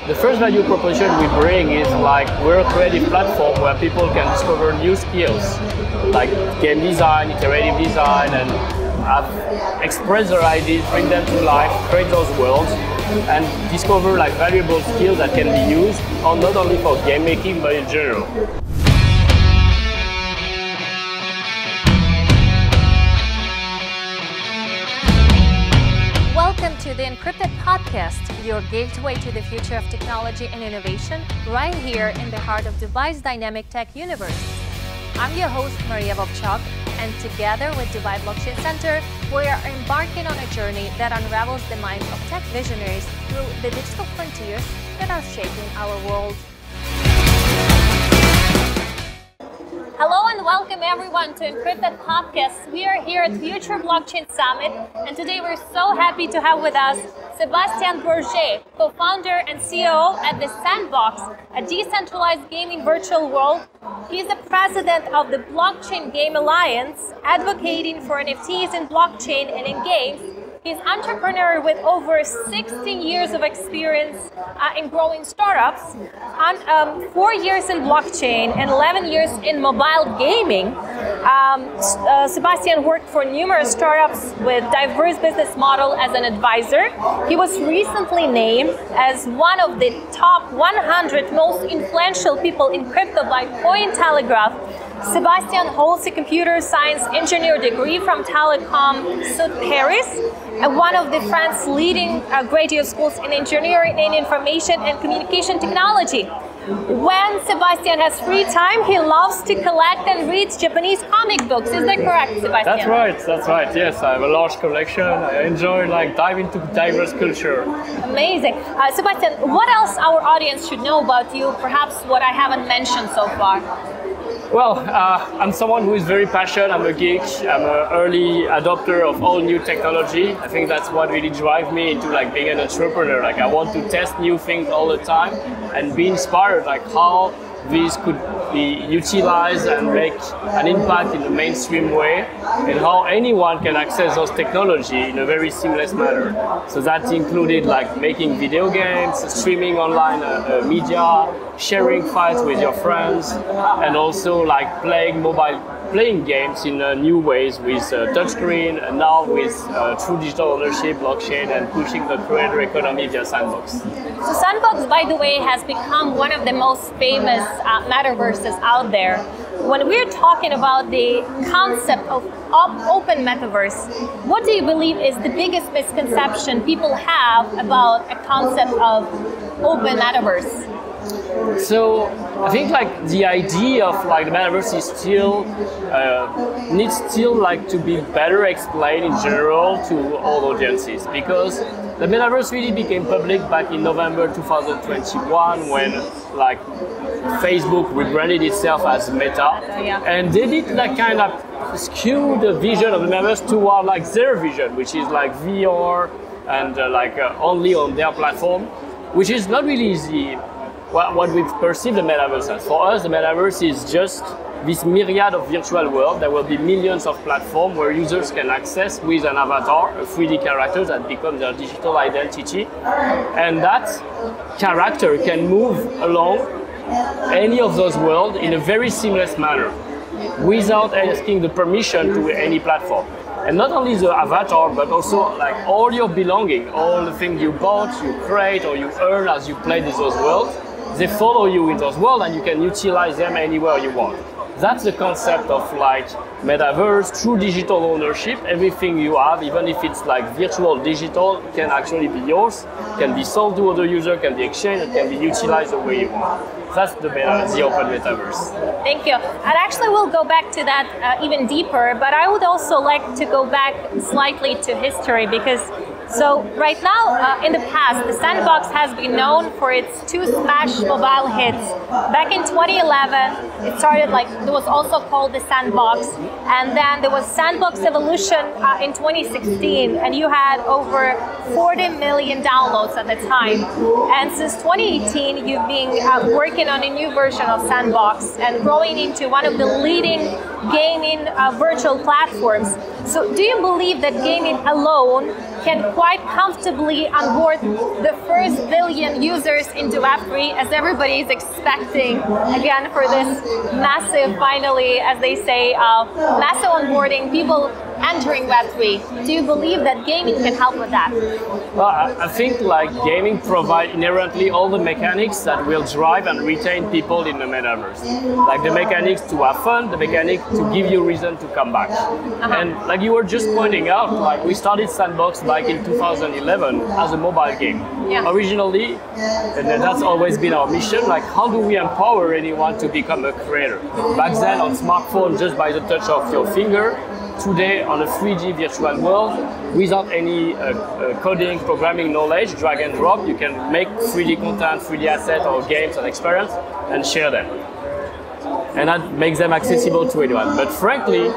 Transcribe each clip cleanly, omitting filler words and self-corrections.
the first value proposition we bring is like we're a creative platform where people can discover new skills like game design, iterative design, and express their ideas, bring them to life, create those worlds, and discover like valuable skills that can be used not only for game making but in general. Welcome to the Encrypted podcast, your gateway to the future of technology and innovation, right here in the heart of Dubai's dynamic tech universe. I'm your host, Maria Vovchuk, and together with Dubai Blockchain Center, we are embarking on a journey that unravels the minds of tech visionaries through the digital frontiers that are shaping our world. Hello and welcome everyone to Encrypted Podcast. We are here at Future Blockchain Summit, and today we're so happy to have with us Sebastien Borget, co-founder and COO at the Sandbox, a decentralized gaming virtual world. He's the president of the Blockchain Game Alliance, advocating for NFTs in blockchain and in games. He's an entrepreneur with over 16 years of experience in growing startups, 4 years in blockchain and 11 years in mobile gaming. Sebastien worked for numerous startups with diverse business model as an advisor. He was recently named as one of the top 100 most influential people in crypto by Cointelegraph. Sebastien holds a computer science engineer degree from Telecom Sud Paris, and one of the France's leading graduate schools in engineering and information and communication technology. When Sebastien has free time, he loves to collect and read Japanese comic books. Is that correct, Sebastien? That's right. Yes, I have a large collection. I enjoy diving into diverse culture. Amazing. Sebastien, what else our audience should know about you, perhaps what I haven't mentioned so far? Well, I'm someone who is very passionate. I'm a geek. I'm an early adopter of all new technology. I think that's what really drives me into being an entrepreneur. I want to test new things all the time and be inspired how these could be utilized and make an impact in the mainstream way, and how anyone can access those technology in a very seamless manner. So that included making video games, streaming online media, sharing files with your friends, and also playing games in new ways with touchscreen, and now with true digital ownership, blockchain, and pushing the creator economy via Sandbox. So Sandbox, by the way, has become one of the most famous metaverses out there. When we're talking about the concept of open metaverse, what do you believe is the biggest misconception people have about a concept of open metaverse? So I think the idea of the metaverse is still needs to be better explained in general to all audiences, because the metaverse really became public back in November 2021 when Facebook rebranded itself as Meta, and they did kind of skew the vision of the metaverse toward their vision, which is VR and only on their platform, which is not really easy. What we perceive the metaverse as. For us, the metaverse is just this myriad of virtual world. There will be millions of platforms where users can access with an avatar, a 3D character that becomes their digital identity. And that character can move along any of those worlds in a very seamless manner without asking the permission to any platform. And not only the avatar, but also all your belonging, all the things you bought, you create, or you earn as you play in those worlds. They follow you in those worlds, and you can utilize them anywhere you want. That's the concept of metaverse, true digital ownership. Everything you have, even if it's virtual digital, can actually be yours, can be sold to other users, can be exchanged, and can be utilized the way you want. That's the open metaverse. Thank you. And actually we'll go back to that even deeper, but I would also like to go back slightly to history, because right now, in the past, the Sandbox has been known for its 2 smash mobile hits. Back in 2011, it started it was also called the Sandbox, and then there was Sandbox Evolution in 2016, and you had over 40 million downloads at the time. And since 2018, you've been working on a new version of Sandbox and growing into one of the leading gaming virtual platforms. So do you believe that gaming alone can quite comfortably onboard the first billion users into Web3, as everybody is expecting, again, for this massive, finally, as they say, massive onboarding, people entering Web3? Do you believe that gaming can help with that? Well, I think like gaming provides inherently all the mechanics that will drive and retain people in the metaverse. Like the mechanics to have fun, the mechanic to give you reason to come back. And like you were just pointing out, like we started Sandbox back in 2011 as a mobile game. Originally, and that's always been our mission, like how do we empower anyone to become a creator? Back then on smartphone, just by the touch of your finger. Today on a 3D virtual world, without any coding, programming knowledge, drag and drop, you can make 3D content, 3D assets or games and experience and share them. And that makes them accessible to anyone. But frankly,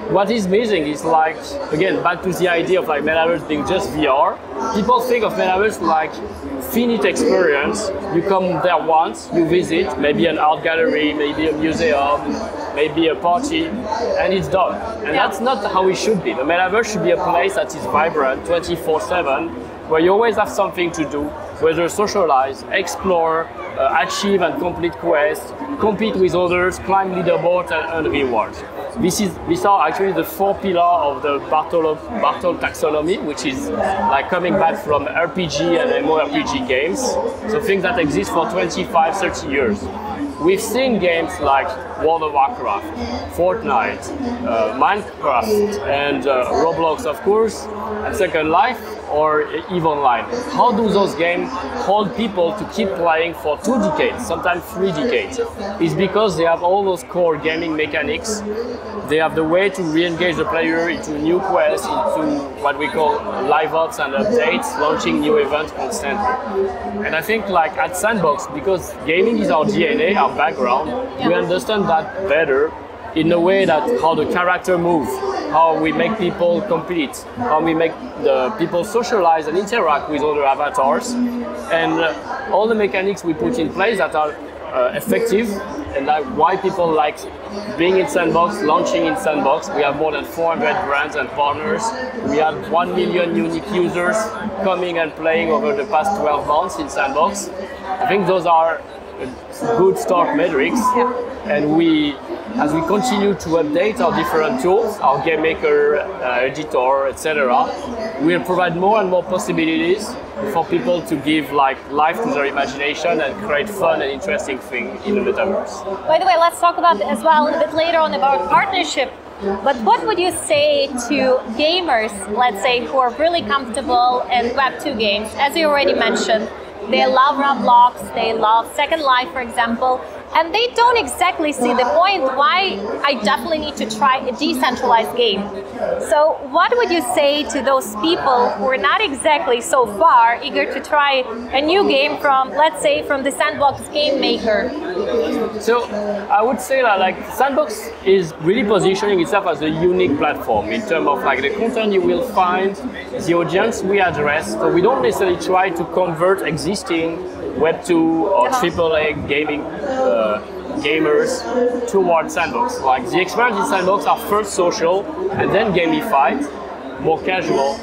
what is missing is like, again, back to the idea of like metaverse being just VR. People think of metaverse like finite experience. You come there once, you visit, maybe an art gallery, maybe a museum, maybe a party, and it's done. And that's not how it should be. The metaverse should be a place that is vibrant 24/7, where you always have something to do, whether socialize, explore, achieve and complete quests, compete with others, climb leaderboards and earn rewards. These are actually the 4 pillars of the Bartol taxonomy, which is like coming back from RPG and MMORPG games. So things that exist for 25, 30 years. We've seen games like World of Warcraft, Fortnite, Minecraft, and Roblox, of course, and Second Life, or EVE Online. How do those games hold people to keep playing for 2 decades, sometimes 3 decades? It's because they have all those core gaming mechanics. They have the way to re-engage the player into new quests, into what we call live ops and updates, launching new events constantly. And I think like at Sandbox, because gaming is our DNA, our background, we understand that better in a way that how the character move, how we make people compete, how we make the people socialize and interact with other avatars, and all the mechanics we put in place that are effective, and like why people like being in Sandbox, launching in Sandbox. We have more than 400 brands and partners. We have 1 million unique users coming and playing over the past 12 months in Sandbox. I think those are good start metrics, and as we continue to update our different tools, our game maker, editor, etc., we'll provide more and more possibilities for people to give like life to their imagination and create fun and interesting things in the metaverse. By the way, let's talk about as well a bit later on about partnership. But what would you say to gamers, let's say, who are really comfortable in Web2 games? As you already mentioned, they love Roblox, they love Second Life, for example, and they don't exactly see the point why I definitely need to try a decentralized game. So what would you say to those people who are not exactly so far eager to try a new game from, let's say, from the Sandbox game maker? So I would say that like Sandbox is really positioning itself as a unique platform in terms of like the content you will find, the audience we address. So we don't necessarily try to convert existing Web2 or AAA gaming gamers towards Sandbox. Like the experience in Sandbox are first social and then gamified, more casual.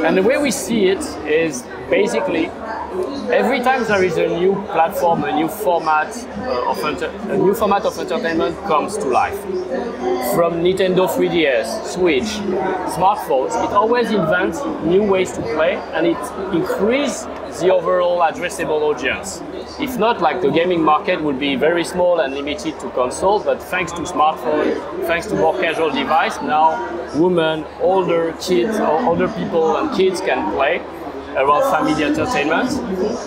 And the way we see it is basically every time there is a new platform, a new format of entertainment comes to life. From Nintendo 3DS, Switch, smartphones, it always invents new ways to play, and it increases the overall addressable audience. If not, like the gaming market would be very small and limited to console, but thanks to smartphone, thanks to more casual device, now women, older kids, or older people and kids can play around family entertainment.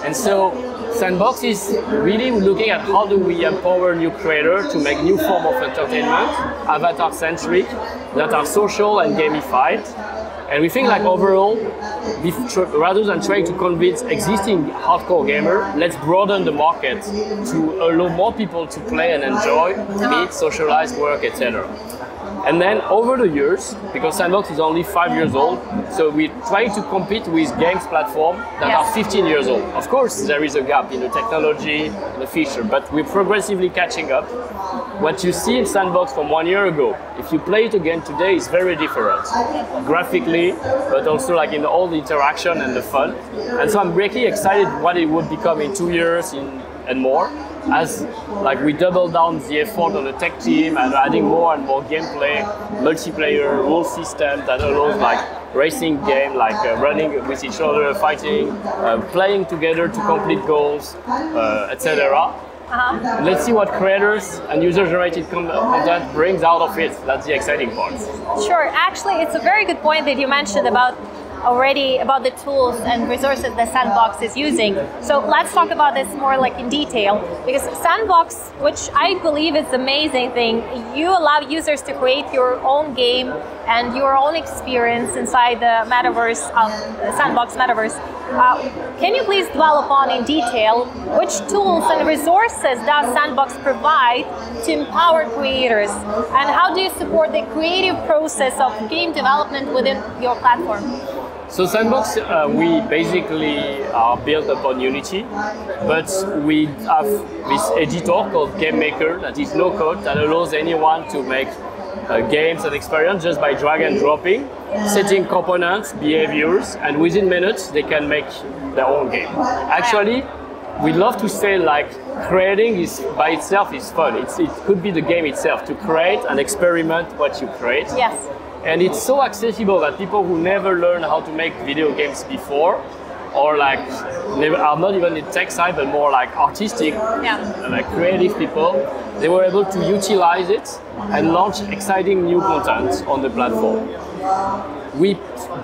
And so Sandbox is really looking at how do we empower new creators to make new form of entertainment, avatar-centric, that are social and gamified. And we think like overall, rather than trying to convince existing hardcore gamer, let's broaden the market to allow more people to play and enjoy, meet, socialize, work, etc. And then over the years, because Sandbox is only 5 years old, so we try to compete with games platforms that are 15 years old. Of course, there is a gap in the technology, in the feature, but we're progressively catching up. What you see in Sandbox from 1 year ago, if you play it again today, is very different. Graphically, but also like in all the interaction and the fun. And so I'm really excited what it would become in 2 years and more, as like we double down the effort on the tech team and adding more and more gameplay, multiplayer, rule system that allows like racing game, like running with each other, fighting, playing together to complete goals, etc. Let's see what creators and user-generated content brings out of it. That's the exciting part. Sure. Actually, it's a very good point that you mentioned about the tools and resources that Sandbox is using. So let's talk about this more like in detail, because Sandbox, which I believe is the amazing thing, you allow users to create your own game and your own experience inside the metaverse, Sandbox Metaverse. Can you please dwell upon in detail which tools and resources does Sandbox provide to empower creators, and how do you support the creative process of game development within your platform? So Sandbox, we basically are built upon Unity, but we have this editor called Game Maker that is no code, that allows anyone to make games and experience just by drag and dropping, setting components, behaviors, and within minutes they can make their own game. Actually, we love to say like creating is by itself is fun. It could be the game itself, to create and experiment what you create. Yes. And it's so accessible that people who never learned how to make video games before, or like are not even in tech side, but more like artistic, like creative people, they were able to utilize it and launch exciting new content on the platform. We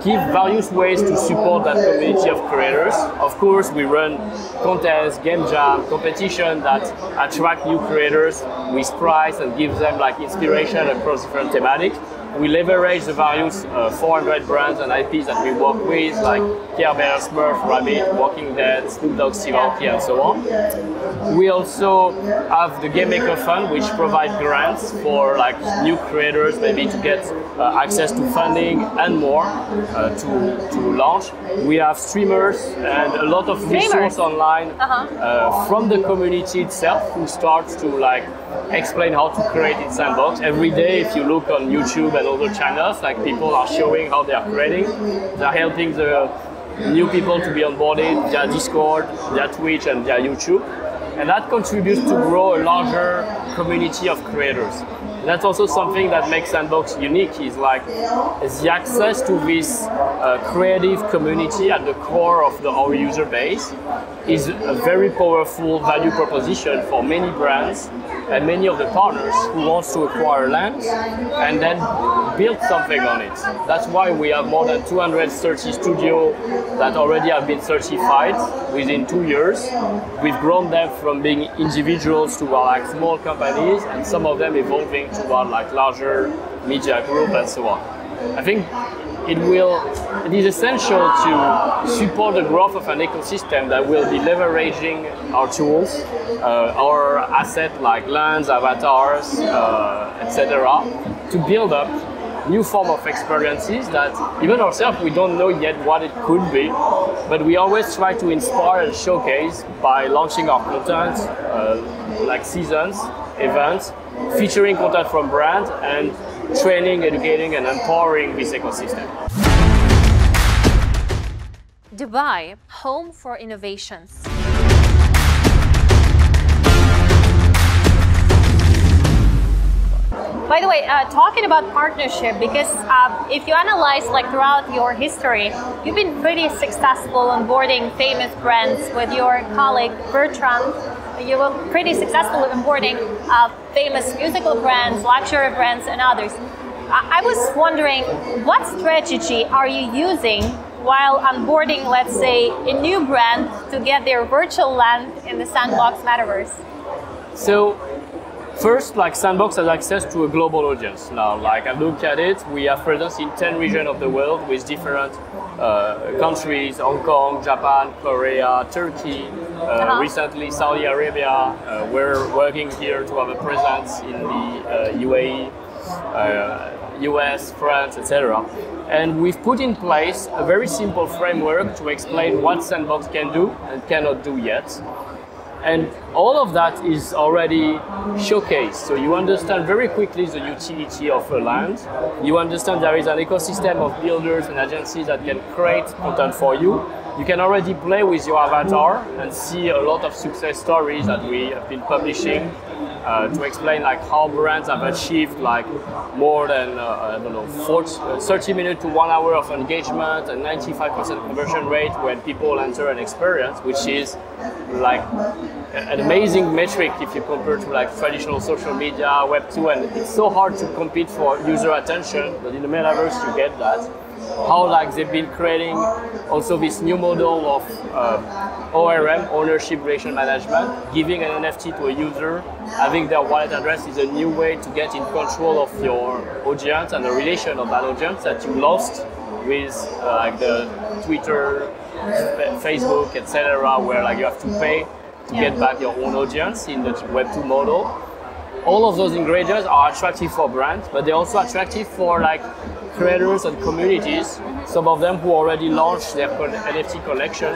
give various ways to support that community of creators. Of course, we run contests, game jam, competition that attract new creators with prize and give them like inspiration across different thematics. We leverage the various 400 brands and IPs that we work with, like Care Bear, Smurf, Rabbit, Walking Dead, Snoop Dogg, Steve Aoki, and so on. We also have the Game Maker Fund, which provides grants for like new creators, maybe to get access to funding and more to launch. We have streamers and a lot of resources online from the community itself, who starts to like explain how to create in Sandbox. Every day, if you look on YouTube and other channels, like people are showing how they are creating. They're helping the new people to be onboarded via Discord, via Twitch, and via YouTube. And that contributes to grow a larger community of creators. That's also something that makes Sandbox unique, is like the access to this creative community at the core of our user base is a very powerful value proposition for many brands and many of the partners who wants to acquire land and then build something on it. That's why we have more than 230 studios that already have been certified within 2 years. We've grown them from being individuals to like small companies, and some of them evolving toward like larger media group and so on. I think it is essential to support the growth of an ecosystem that will be leveraging our tools, our assets like lands, avatars, etc., to build up new form of experiences that even ourselves we don't know yet what it could be, but we always try to inspire and showcase by launching our content, like seasons, events, featuring content from brands, and training, educating, and empowering this ecosystem. Dubai, home for innovations. By the way, talking about partnership, because if you analyze like throughout your history, you've been pretty successful onboarding famous brands with your colleague Bertrand. You were pretty successful in onboarding famous musical brands, luxury brands, and others. I was wondering, what strategy are you using while onboarding, let's say, a new brand to get their virtual land in the Sandbox Metaverse? So, first, like Sandbox has access to a global audience now. Like I look at it, we have presence in 10 regions of the world with different countries: Hong Kong, Japan, Korea, Turkey, recently Saudi Arabia. We're working here to have a presence in the UAE. US, France, etc. And we've put in place a very simple framework to explain what Sandbox can do and cannot do yet. And all of that is already showcased. So you understand very quickly the utility of a land. You understand there is an ecosystem of builders and agencies that can create content for you. You can already play with your avatar and see a lot of success stories that we have been publishing to explain like how brands have achieved like more than 30 minutes to 1 hour of engagement and 95% conversion rate when people enter an experience, which is like an amazing metric if you compare to like traditional social media, Web 2, and it's so hard to compete for user attention, but in the metaverse you get that. How like they've been creating also this new model of ORM, ownership relation management, giving an NFT to a user, having their wallet address is a new way to get in control of your audience and the relation of that audience that you lost with like the Twitter, Facebook, etc., where like you have to pay to get back your own audience in the Web 2 model. All of those ingredients are attractive for brands, but they're also attractive for like creators and communities. Some of them who already launched their NFT collection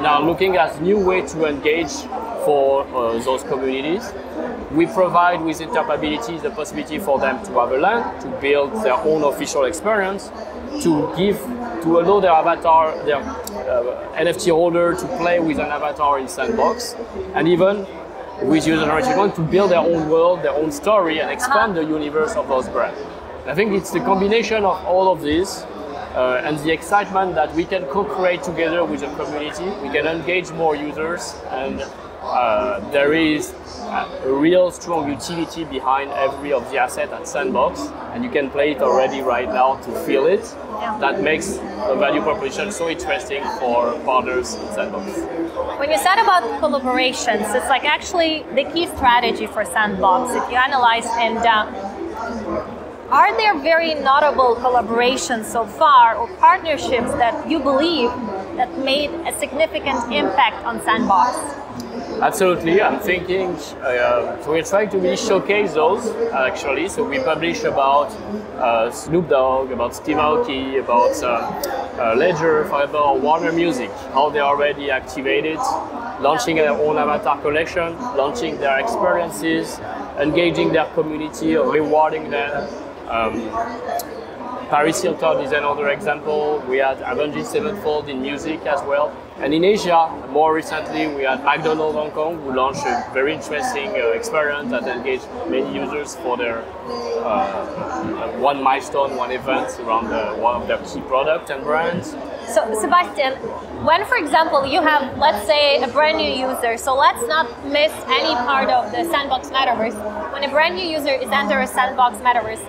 now looking at new way to engage for those communities. We provide with interoperability the possibility for them to have a land, to build their own official experience, to allow their avatar, their NFT holder to play with an avatar in Sandbox, and even with user-generated content to build their own world, their own story, and expand the universe of those brands. I think it's the combination of all of this and the excitement that we can co-create together with the community. We can engage more users, and there is a real strong utility behind every of the asset at Sandbox, and you can play it already right now to feel it. Yeah. That makes the value proposition so interesting for partners in Sandbox. When you said about collaborations, it's like actually the key strategy for Sandbox. If you analyze and are there very notable collaborations so far or partnerships that you believe that made a significant impact on Sandbox? Absolutely, I'm thinking, so we're trying to really showcase those actually. So we publish about Snoop Dogg, about Steve Aoki, about Ledger, for example, Warner Music, how they already activated, launching their own avatar collection, launching their experiences, engaging their community, rewarding them. Paris Hilton is another example. We had Avenged Sevenfold in music as well. And in Asia, more recently, we had McDonald's Hong Kong, who launched a very interesting experience that engaged many users for their one milestone, one event around one of their key products and brands. So, Sebastien, when, for example, you have, let's say, a brand new user, so let's not miss any part of the Sandbox Metaverse. When a brand new user is entering a Sandbox Metaverse,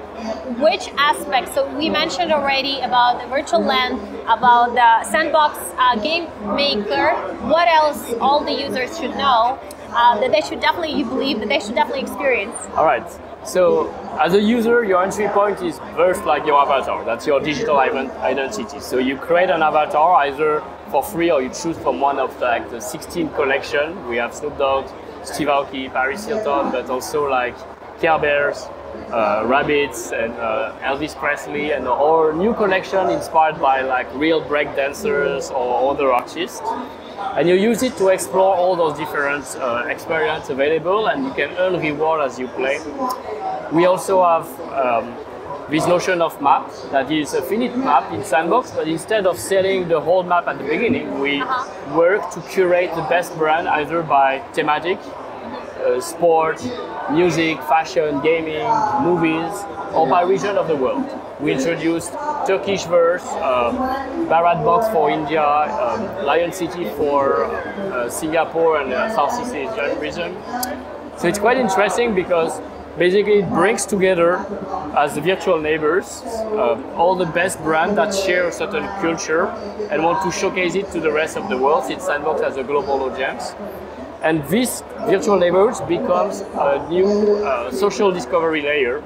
which aspects, so we mentioned already about the virtual land, about the Sandbox game maker, what else all the users should know that they should definitely, you believe that they should definitely experience? All right. So as a user, your entry point is first like your avatar. That's your digital identity. So you create an avatar either for free or you choose from one of like the 16 collection. We have Snoop Dogg, Steve Aoki, Paris Hilton, but also like Care Bears, Rabbits, and Elvis Presley, and our new collection inspired by like real break dancers or other artists. And you use it to explore all those different experiences available, and you can earn reward as you play. We also have this notion of map that is a finite map in Sandbox, but instead of selling the whole map at the beginning, we work to curate the best brand either by thematic, sport, music, fashion, gaming, movies, or by region of the world. We introduced Turkish verse, Bharat Box for India, Lion City for Singapore and Southeast Asian region. So it's quite interesting because basically it brings together as the virtual neighbors all the best brands that share a certain culture and want to showcase it to the rest of the world since Sandbox has a global audience. And this virtual neighbors becomes a new social discovery layer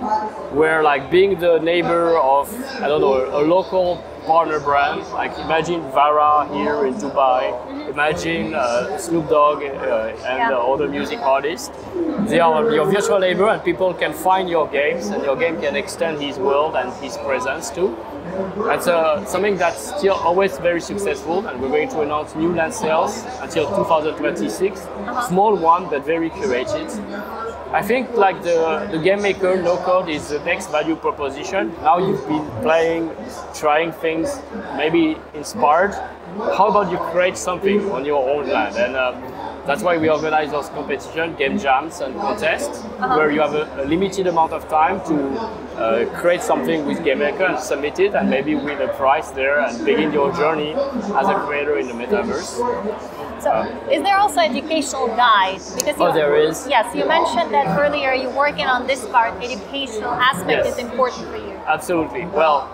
where like being the neighbor of, I don't know, a local partner brands. Like imagine Vara here in Dubai. Imagine Snoop Dogg and other music artists. They are your virtual neighbor, and people can find your games, and your game can extend his world and his presence too. That's something that's still always very successful, and we're going to announce new land sales until 2026. Small one, but very curated. I think like the game maker no code is the next value proposition. Now you've been playing, trying things, maybe inspired. How about you create something on your own land? And that's why we organize those competitions, game jams and contests, where you have a limited amount of time to create something with Game Maker and submit it, and maybe win a prize there and begin your journey as a creator in the metaverse. So, is there also educational guide? Because there is. Yes, you mentioned that earlier. You're working on this part. Educational aspect is important for you. Absolutely. Well,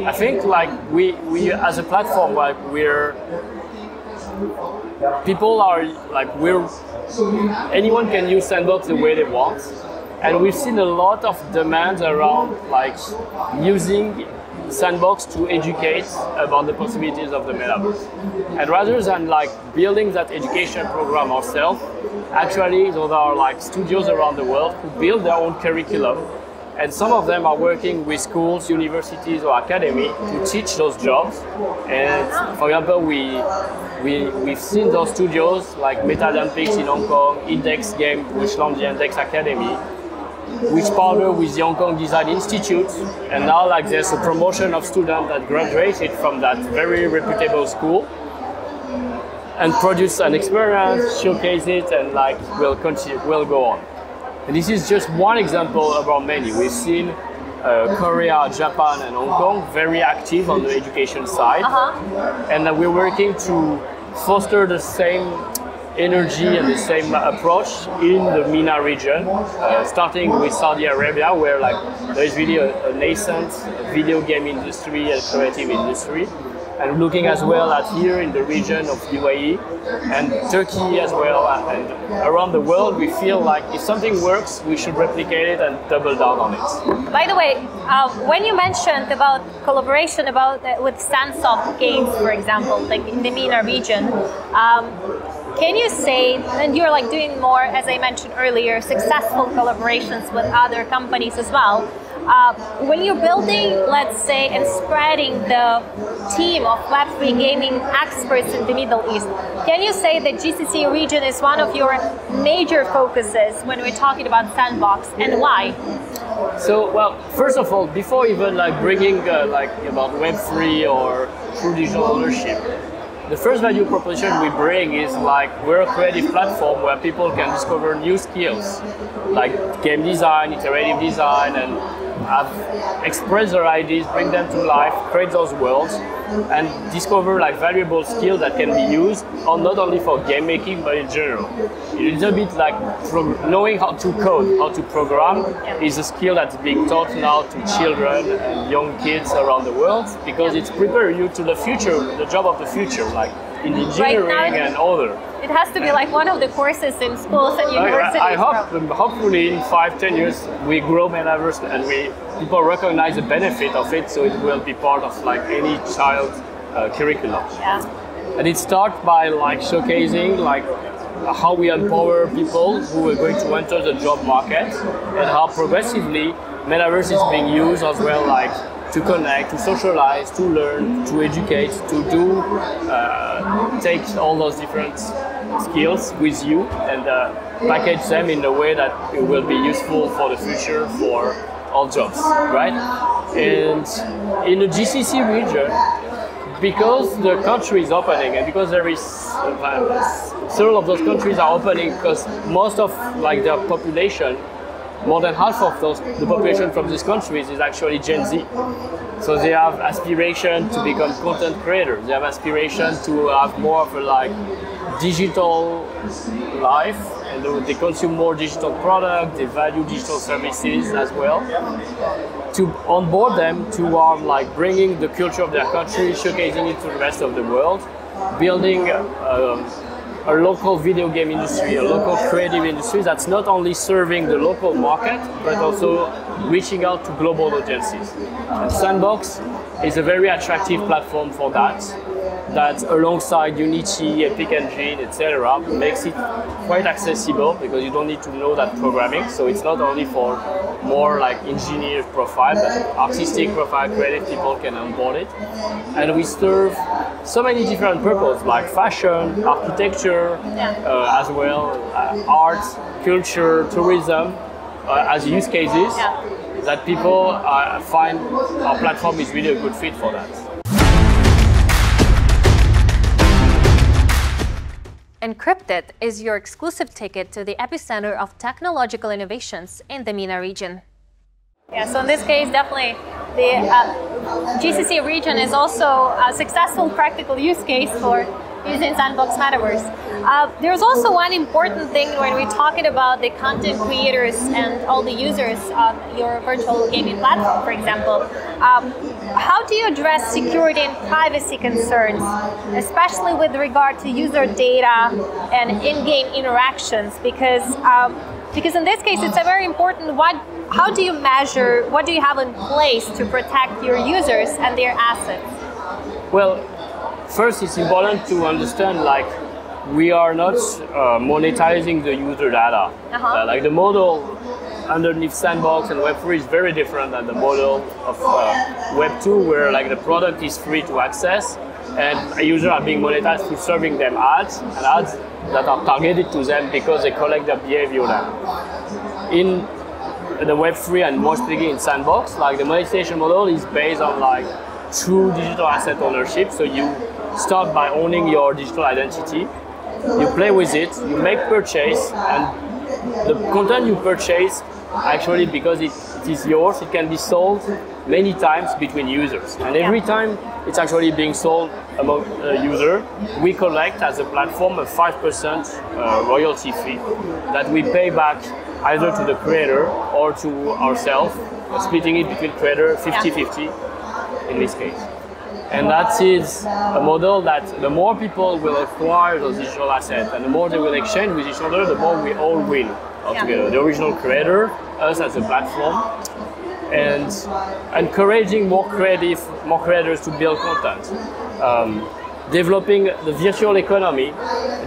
I think like we as a platform, like anyone can use Sandbox the way they want, and we've seen a lot of demands around like using Sandbox to educate about the possibilities of the metaverse. And rather than like building that education program ourselves, actually there are like studios around the world who build their own curriculum, and some of them are working with schools, universities or academy to teach those jobs. And for example, we've seen those studios like Metalympics in Hong Kong, Index Game, which launched the Index Academy, which partner with the Hong Kong Design Institute, and now like there's a promotion of students that graduated from that very reputable school and produce an experience, showcase it, and like will go on. And this is just one example about many. We've seen Korea, Japan, and Hong Kong very active on the education side, and we're working to foster the same energy and the same approach in the MENA region, starting with Saudi Arabia, where like there is really a nascent video game industry and creative industry, and looking as well at here in the region of UAE and Turkey as well, and around the world. We feel like if something works, we should replicate it and double down on it. By the way, when you mentioned about collaboration with Sandbox games, for example, like in the MENA region, can you say, and you're like doing more, as I mentioned earlier, successful collaborations with other companies as well. When you're building, let's say, and spreading the team of Web3 gaming experts in the Middle East, can you say that GCC region is one of your major focuses when we're talking about Sandbox, and why? So, well, first of all, before even like bringing like about Web3 or true digital ownership, the first value proposition we bring is like we're a creative platform where people can discover new skills like game design, iterative design, and express their ideas, bring them to life, create those worlds, and discover like valuable skills that can be used not only for game making but in general. A little bit like knowing how to code, how to program is a skill that's being taught now to children and young kids around the world, because it's preparing you to the future, the job of the future, like in engineering and other. It has to be like one of the courses in schools and universities. I hope, hopefully in 5-10 years we grow Metaverse and people recognize the benefit of it, so it will be part of like any child's curriculum. Yeah. And it starts by like showcasing like how we empower people who are going to enter the job market, and how progressively Metaverse is being used as well, like to connect, to socialize, to learn, to educate, to do, take all those different skills with you and package them in a way that it will be useful for the future for all jobs, right? And in the GCC region, because the country is opening, and because there is several of those countries are opening, because most of like their population, more than half of the population from these countries is actually Gen Z. So they have aspiration to become content creators. They have aspiration to have more of a like digital life, and they consume more digital products. They value digital services as well. To onboard them to like bringing the culture of their country, showcasing it to the rest of the world, building a local video game industry, a local creative industry that's not only serving the local market, but also reaching out to global audiences. And Sandbox is a very attractive platform for that. That alongside Unity, Epic Engine, etc., makes it quite accessible because you don't need to know that programming. So it's not only for more like engineer profile, but artistic profile, creative people can onboard it. And we serve so many different purposes like fashion, architecture, as well, art, culture, tourism, as use cases that people find our platform is really a good fit for that. Encrypted is your exclusive ticket to the epicenter of technological innovations in the MENA region. Yeah, so in this case, definitely the GCC region is also a successful practical use case for using Sandbox Metaverse. There's also one important thing when we're talking about the content creators and all the users of your virtual gaming platform, for example. How do you address security and privacy concerns, especially with regard to user data and in-game interactions? Because in this case, it's a very important how do you measure, what do you have in place to protect your users and their assets? Well, first, it's important to understand like we are not monetizing the user data. Like the model underneath Sandbox and Web3 is very different than the model of Web2, where like the product is free to access and users are being monetized through serving them ads, and ads that are targeted to them because they collect their behavior data. In the Web3 and more speaking in Sandbox, like the monetization model is based on like true digital asset ownership. So you start by owning your digital identity, you play with it, you make purchase, and the content you purchase, actually because it is yours, it can be sold many times between users. And every time it's actually being sold among a user, we collect as a platform a 5% royalty fee that we pay back either to the creator or to ourselves, splitting it between creator 50-50 in this case. And that is a model that the more people will acquire those digital assets and the more they will exchange with each other, the more we all win altogether. The original creator, us as a platform, and encouraging more creators to build content. Developing the virtual economy,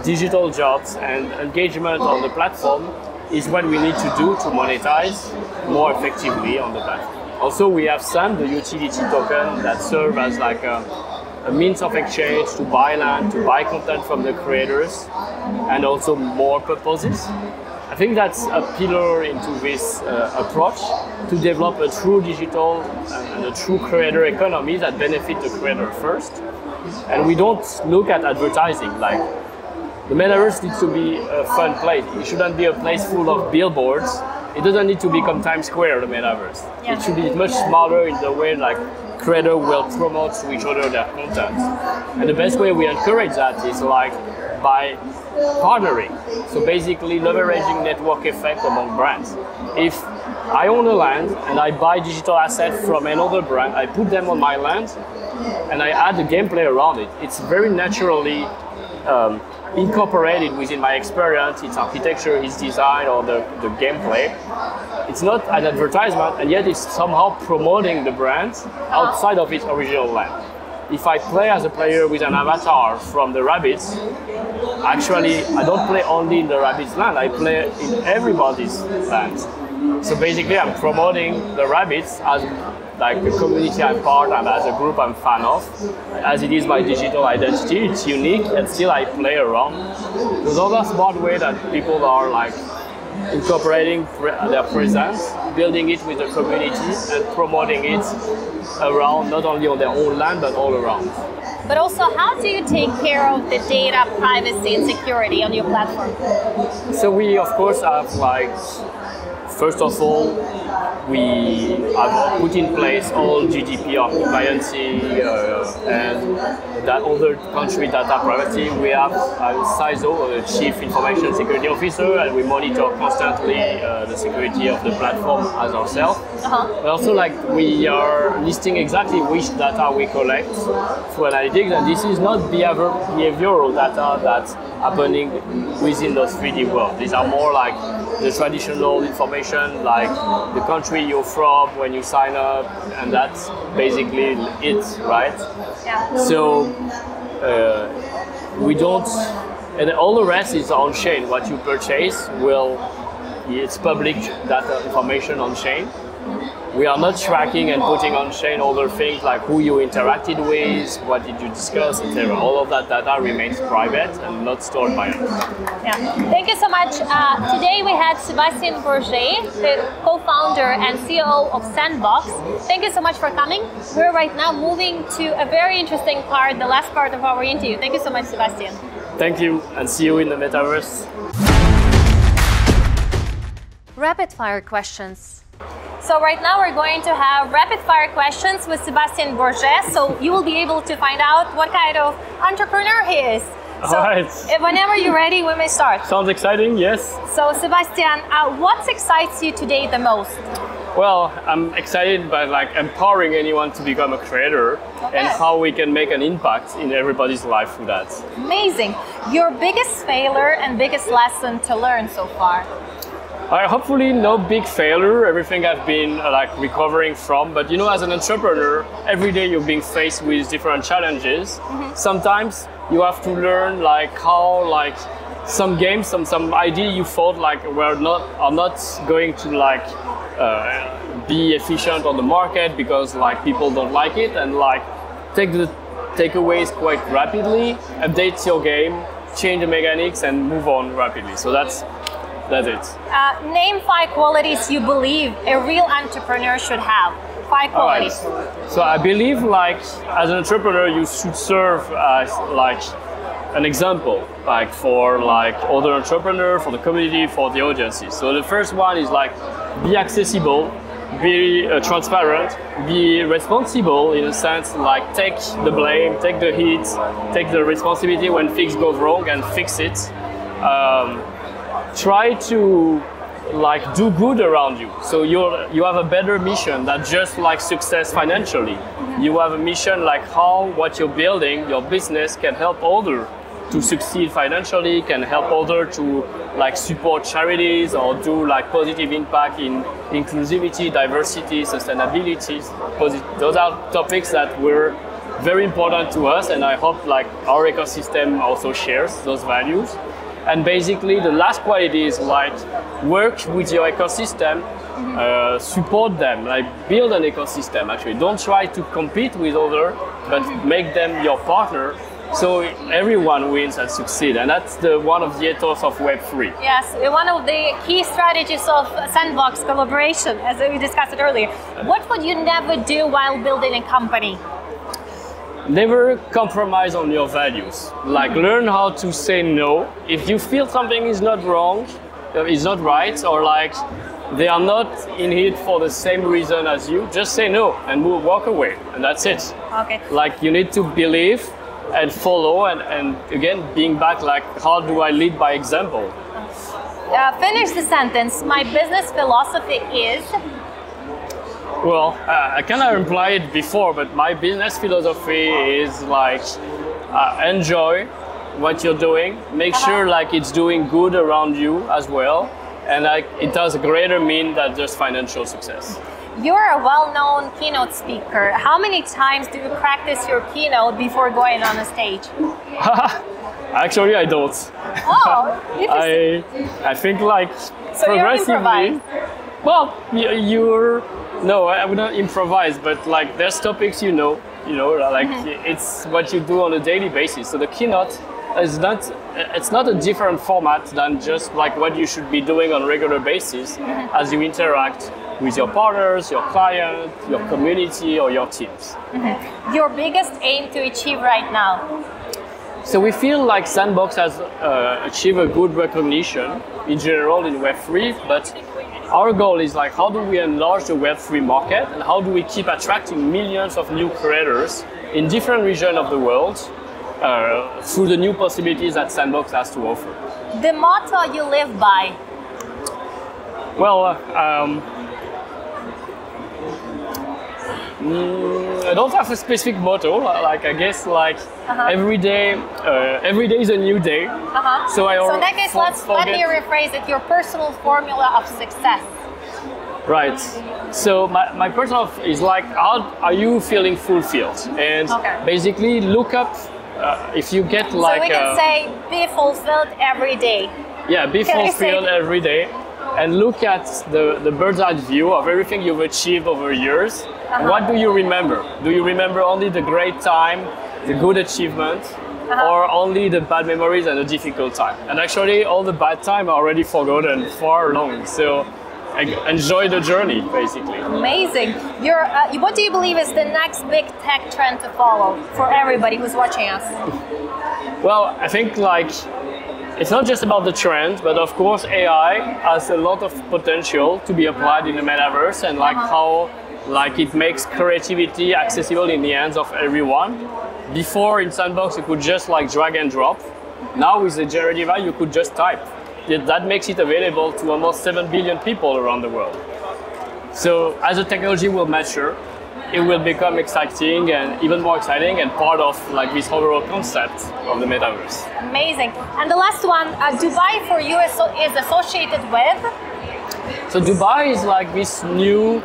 digital jobs, and engagement on the platform is what we need to do to monetize more effectively on the platform. Also, we have SAM, the utility token, that serves as like a means of exchange to buy land, to buy content from the creators, and also more purposes. I think that's a pillar into this approach to develop a true digital and a true creator economy that benefit the creator first. And we don't look at advertising. Like the metaverse needs to be a fun place. It shouldn't be a place full of billboards. It doesn't need to become Times Square, the metaverse. It should be much smarter in the way like creators will promote to each other their content. And the best way we encourage that is like by partnering. So basically leveraging network effect among brands. If I own a land and I buy digital assets from another brand, I put them on my land and I add the gameplay around it. It's very naturally incorporated within my experience, its architecture, its design, or the gameplay. It's not an advertisement, and yet it's somehow promoting the brand outside of its original land. If I play as a player with an avatar from the rabbits, actually I don't play only in the rabbits' land, I play in everybody's land. So basically I'm promoting the rabbits as like the community I'm part and as a group I'm fan of. As it is my digital identity, it's unique and still I play around. Those are the smart way that people are like incorporating their presence, building it with the community and promoting it around, not only on their own land, but all around. But also, how do you take care of the data privacy and security on your platform? So we, of course, have like, first of all, we have put in place all GDPR compliancy and that other country data privacy. We have CISO, the Chief Information Security Officer, and we monitor constantly the security of the platform as ourselves. But also, like, we are listing exactly which data we collect through analytics, and this is not behavioral data that's happening within those 3D worlds. These are more like the traditional information, like the country you're from when you sign up, and that's basically it, right? Yeah. So we don't, and all the rest is on chain. What you purchase it's public data information on chain. We are not tracking and putting on chain other things like who you interacted with, what did you discuss, etc. All of that data remains private and not stored by us. Yeah, thank you so much. Today we had Sebastien Borget, the co-founder and COO of Sandbox. Thank you so much for coming. We're right now moving to a very interesting part, the last part of our interview. Thank you so much, Sebastien. Thank you, and see you in the metaverse. Rapid fire questions. So right now we're going to have rapid fire questions with Sebastien Borget, so you will be able to find out what kind of entrepreneur he is. So whenever you're ready, we may start. Sounds exciting, yes. So Sebastien, what excites you today the most? Well, I'm excited by like empowering anyone to become a creator and how we can make an impact in everybody's life through that. Amazing. Your biggest failure and biggest lesson to learn so far? Hopefully no big failure, everything I've been like recovering from, but you know, as an entrepreneur, every day you're being faced with different challenges. Sometimes you have to learn like how like some games, some idea you thought like are not going to like be efficient on the market because like people don't like it, and like take the takeaways quite rapidly, update your game, change the mechanics and move on rapidly. So that's it. Name 5 qualities you believe a real entrepreneur should have. 5 qualities. Right. So I believe like as an entrepreneur you should serve as like an example, like for like other entrepreneurs, for the community, for the audiences. So the first one is like be accessible, be transparent, be responsible in a sense, like take the blame, take the heat, take the responsibility when things go wrong and fix it. Try to like do good around you. So you have a better mission than just like success financially. You have a mission like how what you're building, your business can help others to succeed financially, can help others to like support charities or do like positive impact in inclusivity, diversity, sustainability. Those are topics that were very important to us, and I hope like our ecosystem also shares those values. And basically the last quality is like work with your ecosystem, support them, like build an ecosystem actually. Don't try to compete with others, but make them your partner so everyone wins and succeeds. And that's one of the ethos of Web3. Yes, one of the key strategies of Sandbox collaboration, as we discussed it earlier. What would you never do while building a company? Never compromise on your values. Like learn how to say no. If you feel something is not wrong, is not right, or like they are not in it for the same reason as you, just say no and walk away, and that's it. Okay. Like you need to believe and follow, and again, being back like how do I lead by example? Finish the sentence. My business philosophy is... Well, I kind of implied it before, but my business philosophy is like enjoy what you're doing, make sure like it's doing good around you as well, and like it does a greater mean than just financial success. You're a well-known keynote speaker. How many times do you practice your keynote before going on a stage? Actually, I don't. Oh, interesting. I think like so progressively. Well, no, I would not improvise, but like there's topics you know, like it's what you do on a daily basis. So the keynote is not a different format than just like what you should be doing on a regular basis as you interact with your partners, your client, your community, or your teams. Your biggest aim to achieve right now? So we feel like Sandbox has achieved a good recognition in general in Web3, but our goal is like how do we enlarge the Web3 market and how do we keep attracting millions of new creators in different regions of the world through the new possibilities that Sandbox has to offer. The motto you live by? Well, I don't have a specific motto. Like I guess, like every day is a new day. So in that case, let me rephrase it. Your personal formula of success. Right. So my personal is like, how are you feeling fulfilled? And basically look up if you get like. So we can say, be fulfilled every day. Yeah, be fulfilled every day. And look at the bird's eye view of everything you've achieved over years. What do you remember? Do you remember only the great time, the good achievement, or only the bad memories and the difficult time? And actually, all the bad time are already forgotten far long. So enjoy the journey, basically. Amazing. What do you believe is the next big tech trend to follow for everybody who's watching us? Well, I think like, it's not just about the trend, but of course AI has a lot of potential to be applied in the metaverse, and like how like it makes creativity accessible in the hands of everyone. Before in Sandbox you could just like drag and drop. Now with the generative AI you could just type. That makes it available to almost 7 billion people around the world. So as the technology will mature, it will become exciting and even more exciting and part of like this overall concept of the metaverse. Amazing. And the last one, Dubai for you is associated with? So Dubai is like this new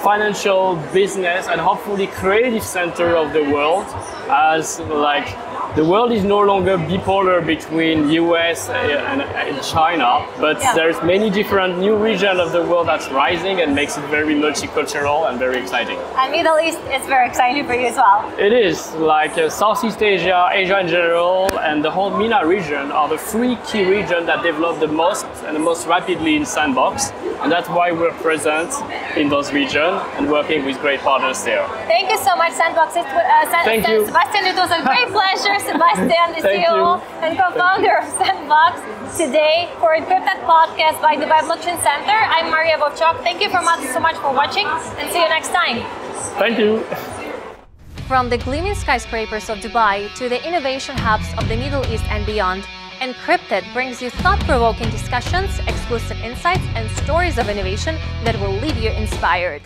financial, business and hopefully creative center of the world, as like the world is no longer bipolar between US and China, but there's many different new regions of the world that's rising and makes it very multicultural and very exciting. And Middle East is very exciting for you as well. It is, like Southeast Asia, Asia in general, and the whole MENA region are the three key regions that develop the most and the most rapidly in Sandbox. And that's why we're present in those regions and working with great partners there. Thank you so much, Sandbox. Thank you. Sebastien, it was a great pleasure. Sebastien, the CEO and co-founder of Sandbox, today for Encrypted Podcast by Dubai Blockchain Center. I'm Maria Vovchok. Thank you so much for watching, and see you next time. Thank you. From the gleaming skyscrapers of Dubai to the innovation hubs of the Middle East and beyond, Encrypted brings you thought-provoking discussions, exclusive insights, and stories of innovation that will leave you inspired.